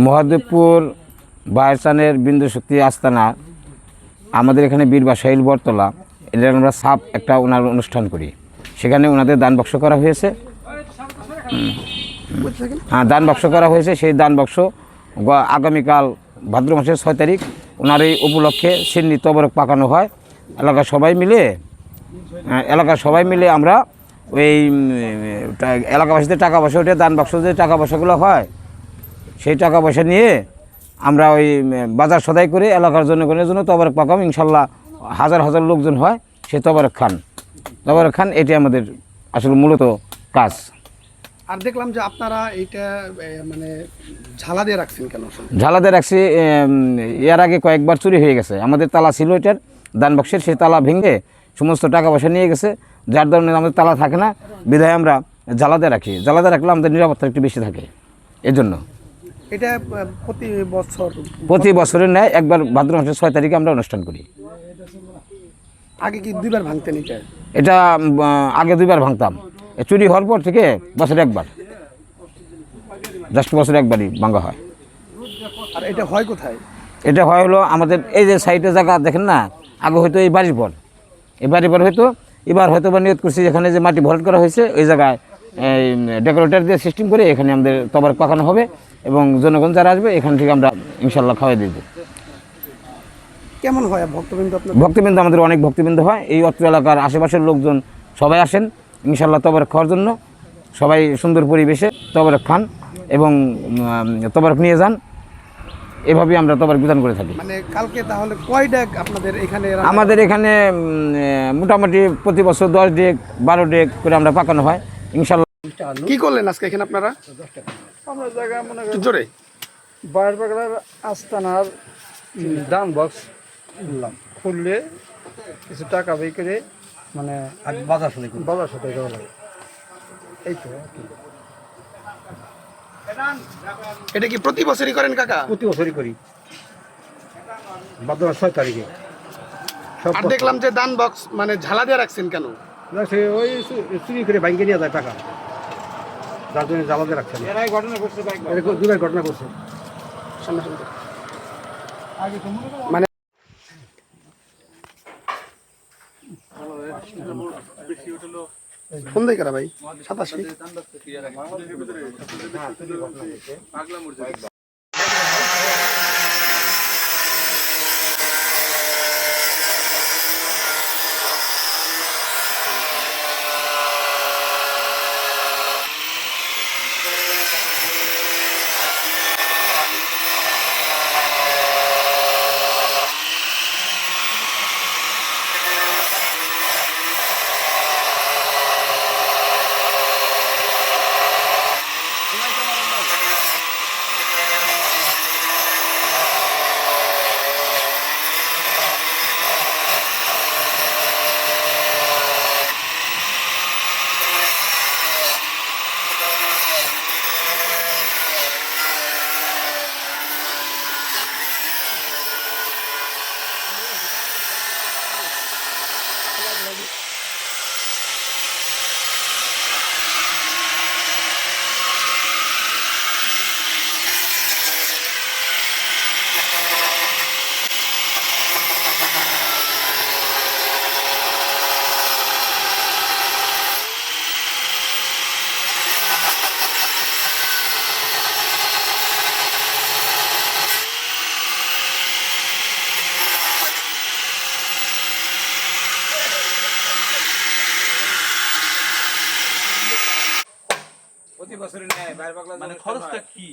মহাদেবপুর বায়রসানের বিন্দু শক্তি আস্তানা আমাদের এখানে বীর বাসাইল বরতলা এটা আমরা সাপ একটা ওনার অনুষ্ঠান করি, সেখানে ওনাদের দান বাক্স করা হয়েছে। হ্যাঁ, দান বাক্স করা হয়েছে। সেই দান বাক্স আগামীকাল ভাদ্র মাসের 6 তারিখ ওনার এই উপলক্ষে সিন্নি তবরক পাকানো হয়। এলাকার সবাই মিলে আমরা ওই এলাকাবাসীদের টাকা পয়সা উঠে দান বাক্স যে টাকা পয়সাগুলো হয় সেই টাকা পয়সা নিয়ে আমরা ওই বাজার সদাই করে এলাকার জনগণের জন্য তবরক পাকাম। ইনশাল্লাহ হাজার হাজার লোকজন হয়, সেই তবরক খান এটি আমাদের আসলে মূলত কাজ। আর দেখলাম যে আপনারা এইটা মানে ঝালা দিয়ে রাখছেন কেন? ঝালা দিয়ে রাখছি, এর আগে কয়েকবার চুরি হয়ে গেছে। আমাদের তালা ছিল এটার দান বক্সের, সেই তালা ভেঙে সমস্ত টাকা পয়সা নিয়ে গেছে, যার ধরনের আমাদের তালা থাকে না, বিধায় আমরা ঝালা দিয়ে রাখি। ঝালা দিয়ে রাখলে আমাদের নিরাপত্তা একটু বেশি থাকে। এজন্য এটা প্রতি বছরের ন্যায় একবার ভাদ্র মাসের 6 তারিখে আমরা অনুষ্ঠান করি। আগে কি 2বার ভাঙতেন? এটা আগে 2বার ভাঙতাম, চুরি হওয়ার পর থেকে বছরে একবার, জাস্ট বছরে একবারই ভাঙা হয়। আর এটা হয় কোথায়? এটা হয় হলো আমাদের এই যে সাইডে জায়গা দেখেন না, আগে হয়তো এই বাড়ির পর হয়তো, এবার হয়তো বা নিয়ত করছি যেখানে যে মাটি ভরাট করা হয়েছে ওই জায়গায় এই ডেকোরেটর দিয়ে সিস্টেম করে এখানে আমাদের তবরক পাকানো হবে এবং জনগণ যারা আসবে এখান থেকে আমরা ইনশাল্লাহ খাওয়াই দিব। কেমন হয় ভক্তবৃন্দ? ভক্তবৃন্দ আমাদের অনেক ভক্তবৃন্দ হয়। এই অত্র এলাকার আশেপাশের লোকজন সবাই আসেন ইনশাল্লাহ তবরক খাওয়ার জন্য। সবাই সুন্দর পরিবেশে তবরক খান এবং তবরক নিয়ে যান। এভাবেই আমরা তবরক বিধান করে থাকি। মানে কালকে তাহলে কয় ডেক আপনাদের এখানে? আমাদের এখানে মোটামুটি প্রতি বছর 10 ডেক 12 ডেক করে আমরা পাকানো হয় ইনশাল্লাহ। কি করলেন আজকে এখানে আপনারা? আমরা জায়গা মনে করি জোরে বাইরের বাগলার আস্তানার দান বক্স খুললে কিছু টাকা বের করে মানে বাজার সাথে দেওয়া লাগে। এই তো এটা কি প্রতি বছরই করেন কাকা? প্রতি বছরই করি ভাদ্র মাস 6 তারিখে। আর দেখলাম যে দান বক্স মানে ঝালা দিয়ে রাখছেন কেন? ওই চুরি করে ব্যাংকে নিয়ে যায় টাকা, যার জন্য জ্বালা দিয়ে রাখছেন। 2বার ঘটনা করছে। মানে ফোন দেয় কারা ভাই? 87। প্রতি বছরের ন্যায় বাইরে পাগলা মানে খরচটা কি?